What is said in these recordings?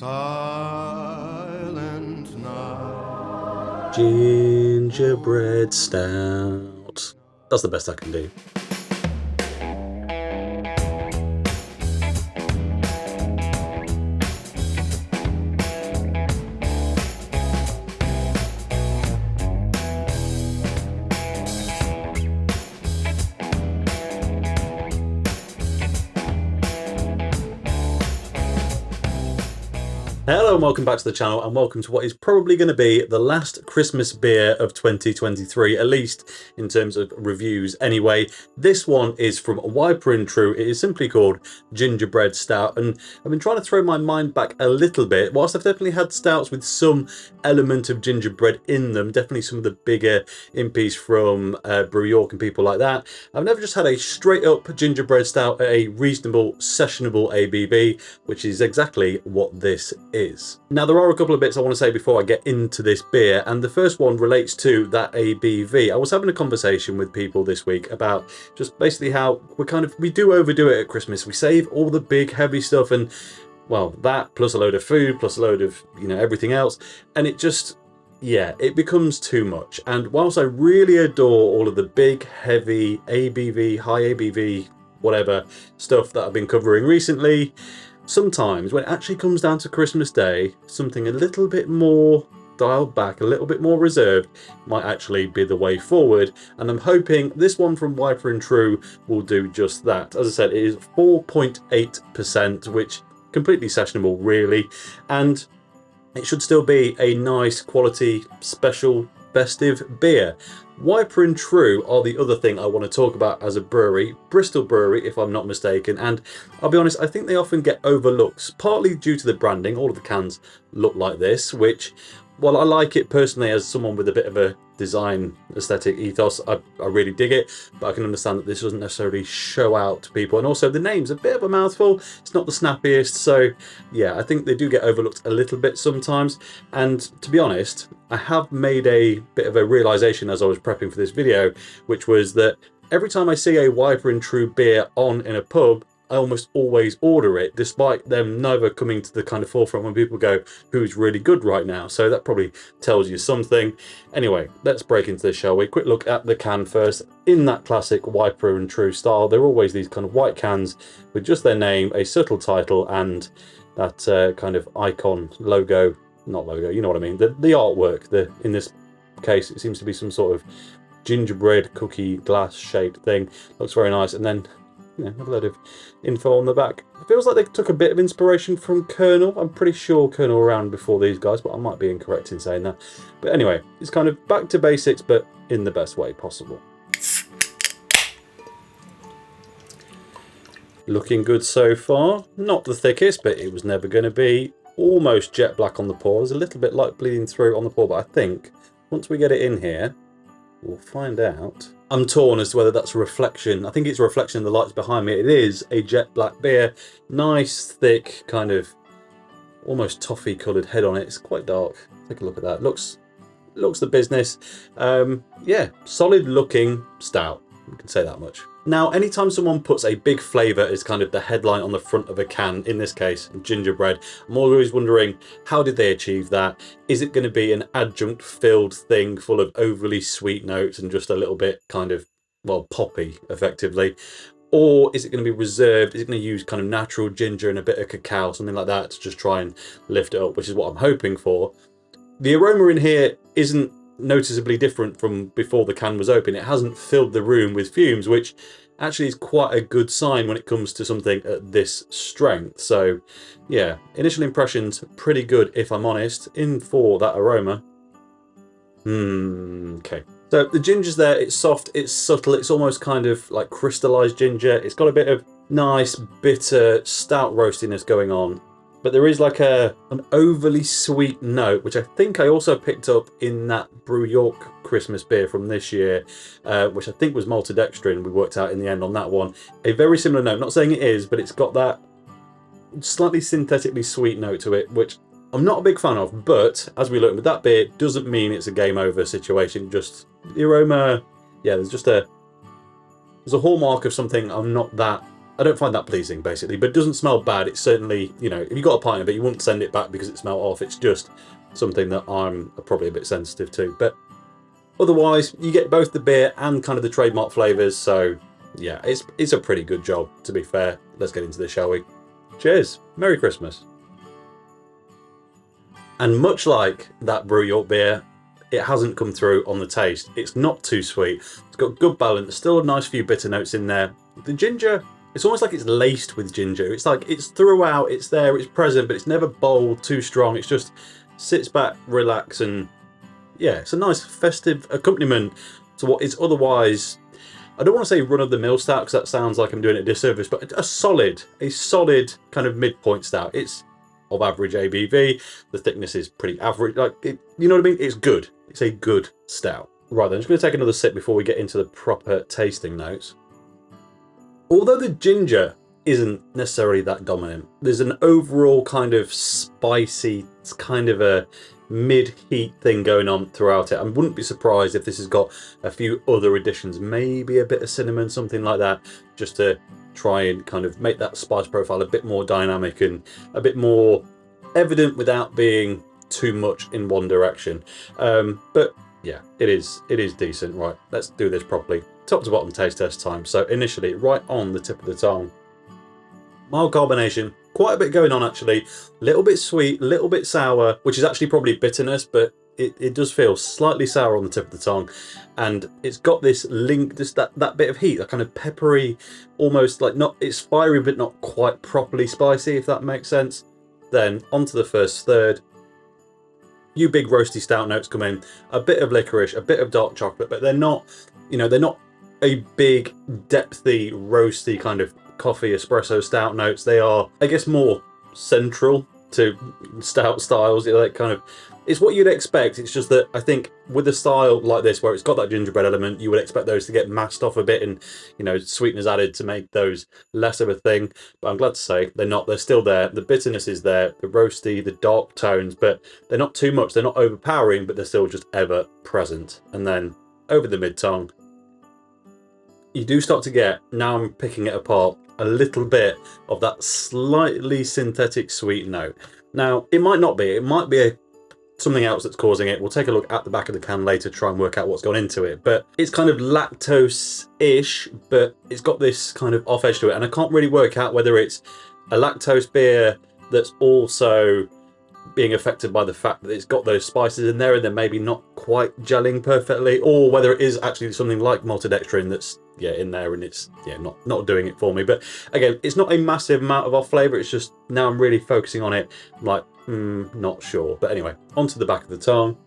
Silent night. Gingerbread Stout. That's the best I can do. Hello and welcome back to the channel, and welcome to what is probably going to be the last Christmas beer of 2023, at least in terms of reviews anyway. This one is from Wiper and True. It is simply called Gingerbread Stout, and I've been trying to throw my mind back a little bit. Whilst I've definitely had stouts with some element of gingerbread in them, definitely some of the bigger impies from Brew York and people like that, I've never just had a straight up gingerbread stout at a reasonable, sessionable ABV, which is exactly what this is. Now, there are a couple of bits I want to say before I get into this beer, and the first one relates to that ABV. I was having a conversation with people this week about just basically how we do overdo it at Christmas. We save all the big heavy stuff, and well, that plus a load of food plus a load of everything else, and it just, yeah, it becomes too much. And whilst I really adore all of the big heavy ABV, high ABV, whatever stuff that I've been covering recently, sometimes when it actually comes down to Christmas Day, something a little bit more dialed back, a little bit more reserved, might actually be the way forward. And I'm hoping this one from Wiper and True will do just that. As I said, it is 4.8%, which completely sessionable really, and it should still be a nice quality, special, festive beer. Wiper and True are the other thing I want to talk about as a brewery, Bristol brewery if I'm not mistaken, and I'll be honest, I think they often get overlooked, partly due to the branding. All of the cans look like this, which, well, I like it personally as someone with a bit of a design aesthetic ethos. I really dig it, but I can understand that this doesn't necessarily show out to people, and also the name's a bit of a mouthful. It's not the snappiest, so yeah, I think they do get overlooked a little bit sometimes. And to be honest, I have made a bit of a realization as I was prepping for this video, which was that every time I see a Wiper and True beer on in a pub, I almost always order it, despite them never coming to the kind of forefront when people go, who's really good right now? So that probably tells you something. Anyway, let's break into this, shall we? Quick look at the can first. In that classic Wiper and True style, they're always these kind of white cans with just their name, a subtle title, and that kind of icon logo, not logo, you know what I mean, the artwork. In this case, it seems to be some sort of gingerbread cookie glass shaped thing. Looks very nice, and then a load of info on the back. It feels like they took a bit of inspiration from Colonel. I'm pretty sure Colonel were around before these guys, but I might be incorrect in saying that. But anyway, it's kind of back to basics, but in the best way possible. Looking good so far. Not the thickest, but it was never going to be. Almost jet black on the pour. There's a little bit light bleeding through on the pour, but I think once we get it in here, we'll find out. I'm torn as to whether that's a reflection. I think it's a reflection of the lights behind me. It is a jet black beer. Nice, thick, kind of almost toffee coloured head on it. It's quite dark. Take a look at that. Looks the business. Yeah, solid looking stout. We can say that much. Now, anytime someone puts a big flavour as kind of the headline on the front of a can, in this case, gingerbread, I'm always wondering, how did they achieve that? Is it going to be an adjunct-filled thing full of overly sweet notes and just a little bit kind of, well, poppy, effectively? Or is it going to be reserved? Is it going to use kind of natural ginger and a bit of cacao, something like that, to just try and lift it up, which is what I'm hoping for. The aroma in here isn't noticeably different from before the can was open. It hasn't filled the room with fumes, which actually is quite a good sign when it comes to something at this strength. So yeah, initial impressions pretty good, if I'm honest. In for that aroma. Okay. So the ginger's there, it's soft, it's subtle, it's almost kind of like crystallized ginger. It's got a bit of nice bitter stout roastiness going on, but there is like an overly sweet note, which I think I also picked up in that Brew York Christmas beer from this year, which I think was maltodextrin. We worked out in the end on that one. A very similar note. Not saying it is, but it's got that slightly synthetically sweet note to it, which I'm not a big fan of. But as we look with that beer, doesn't mean it's a game over situation. Just the aroma, yeah, there's a hallmark of something I'm not that I don't find that pleasing, basically. But it doesn't smell bad. It's certainly, you know, if you got a pint of it, you wouldn't send it back because it smelled off. It's just something that I'm probably a bit sensitive to. But otherwise, you get both the beer and kind of the trademark flavours. So yeah, it's a pretty good job, to be fair. Let's get into this, shall we? Cheers. Merry Christmas. And much like that Brew York beer, it hasn't come through on the taste. It's not too sweet. It's got good balance. Still a nice few bitter notes in there. The ginger, it's almost like it's laced with ginger. It's like it's throughout, it's there, it's present, but it's never bold, too strong. It's just sits back, relax, and yeah, it's a nice festive accompaniment to what is otherwise, I don't want to say run-of-the-mill stout because that sounds like I'm doing it a disservice, but a solid kind of midpoint stout. It's of average ABV. The thickness is pretty average. Like, you know what I mean? It's good. It's a good stout. Right then, I'm just going to take another sip before we get into the proper tasting notes. Although the ginger isn't necessarily that dominant, there's an overall kind of spicy, it's kind of a mid-heat thing going on throughout it. I wouldn't be surprised if this has got a few other additions, maybe a bit of cinnamon, something like that, just to try and kind of make that spice profile a bit more dynamic and a bit more evident without being too much in one direction. But yeah, it is decent. Right, let's do this properly. Top to bottom taste test time. So initially, right on the tip of the tongue, mild carbonation, quite a bit going on actually. A little bit sweet, a little bit sour, which is actually probably bitterness, but it does feel slightly sour on the tip of the tongue, and it's got this link, just that bit of heat, that kind of peppery, almost like, not, it's fiery but not quite properly spicy, if that makes sense. Then onto the first third, you big roasty stout notes come in, a bit of licorice, a bit of dark chocolate, but they're not, you know, they're not a big depthy roasty kind of coffee espresso stout notes. They are, I guess, more central to stout styles. You know, like kind of, it's what you'd expect. It's just that I think with a style like this, where it's got that gingerbread element, you would expect those to get masked off a bit and, you know, sweeteners added to make those less of a thing. But I'm glad to say they're not. They're still there. The bitterness is there, the roasty, the dark tones, but they're not too much. They're not overpowering, but they're still just ever present. And then over the mid-tongue, you do start to get, now I'm picking it apart, a little bit of that slightly synthetic sweet note. Now, it might not be. It might be something else that's causing it. We'll take a look at the back of the can later, try and work out what's gone into it. But it's kind of lactose-ish, but it's got this kind of off edge to it. And I can't really work out whether it's a lactose beer that's also being affected by the fact that it's got those spices in there and they're maybe not quite gelling perfectly, or whether it is actually something like maltodextrin that's in there and it's not doing it for me. But again, it's not a massive amount of off flavour. It's just now I'm really focusing on it. I'm like, not sure. But anyway, onto the back of the tongue.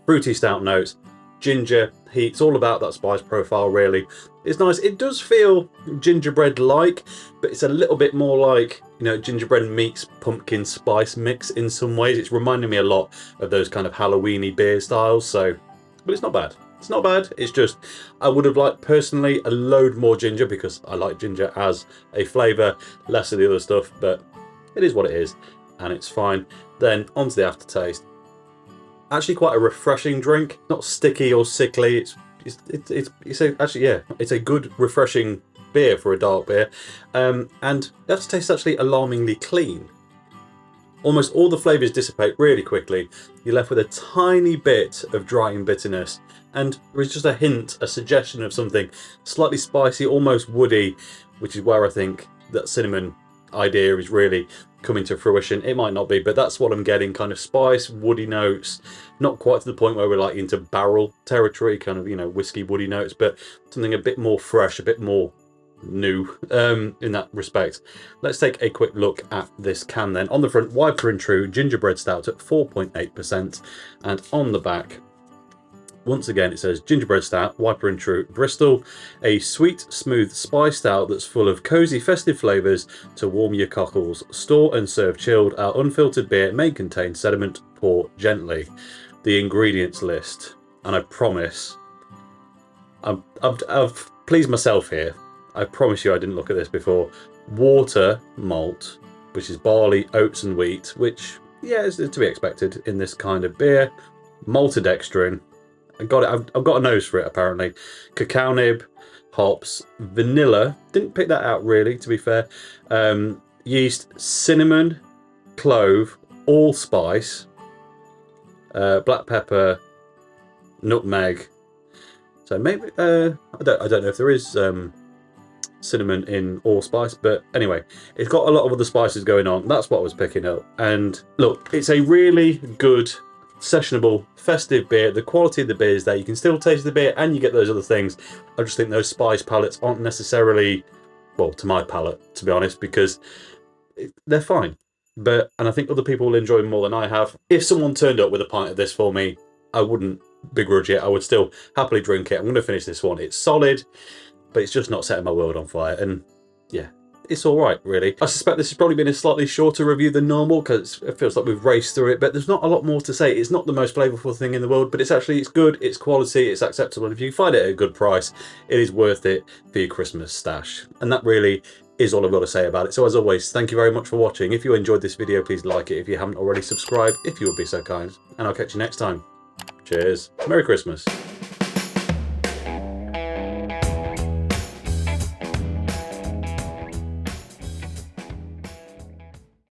Fruity stout notes, ginger, heat. It's all about that spice profile, really. It's nice. It does feel gingerbread-like, but it's a little bit more like, you know, gingerbread meets pumpkin spice mix in some ways. It's reminding me a lot of those kind of Halloween-y beer styles. So, but it's not bad. It's not bad. It's just, I would have liked personally a load more ginger because I like ginger as a flavour, less of the other stuff, but it is what it is and it's fine. Then onto the aftertaste. Actually quite a refreshing drink, not sticky or sickly. It's a good refreshing beer for a dark beer, and the aftertaste is actually alarmingly clean. Almost all the flavours dissipate really quickly. You're left with a tiny bit of drying bitterness, and there is just a hint, a suggestion of something slightly spicy, almost woody, which is where I think that cinnamon idea is really coming to fruition. It might not be, but that's what I'm getting, kind of spice, woody notes, not quite to the point where we're like into barrel territory, kind of, you know, whiskey woody notes, but something a bit more fresh, a bit more new in that respect. Let's take a quick look at this can then. On the front, Wiper and True Gingerbread Stout at 4.8%, and on the back, once again, it says Gingerbread Stout, Wiper and True, Bristol, a sweet, smooth spice stout that's full of cosy, festive flavours to warm your cockles. Store and serve chilled. Our unfiltered beer may contain sediment. Pour gently. The ingredients list, and I promise, I've pleased myself here. I promise you I didn't look at this before. Water, malt, which is barley, oats and wheat, which, yeah, is to be expected in this kind of beer. Maltodextrin. I've got a nose for it apparently. Cacao nib, hops, vanilla, didn't pick that out really, to be fair, yeast, cinnamon, clove, allspice, black pepper, nutmeg. So maybe I don't know if there is cinnamon in allspice, but anyway, it's got a lot of other spices going on. That's what I was picking up. And look, it's a really good, sessionable, festive beer. The quality of the beer is there. You can still taste the beer and you get those other things. I just think those spice palettes aren't necessarily, well, to my palate, to be honest, because they're fine. And I think other people will enjoy them more than I have. If someone turned up with a pint of this for me, I wouldn't begrudge it. I would still happily drink it. I'm going to finish this one. It's solid, but it's just not setting my world on fire. And yeah, it's all right, really. I suspect this has probably been a slightly shorter review than normal because it feels like we've raced through it, but there's not a lot more to say. It's not the most flavourful thing in the world, but it's good, it's quality, it's acceptable. And if you find it at a good price, it is worth it for your Christmas stash. And that really is all I've got to say about it. So as always, thank you very much for watching. If you enjoyed this video, please like it. If you haven't already, subscribe if you would be so kind. And I'll catch you next time. Cheers. Merry Christmas.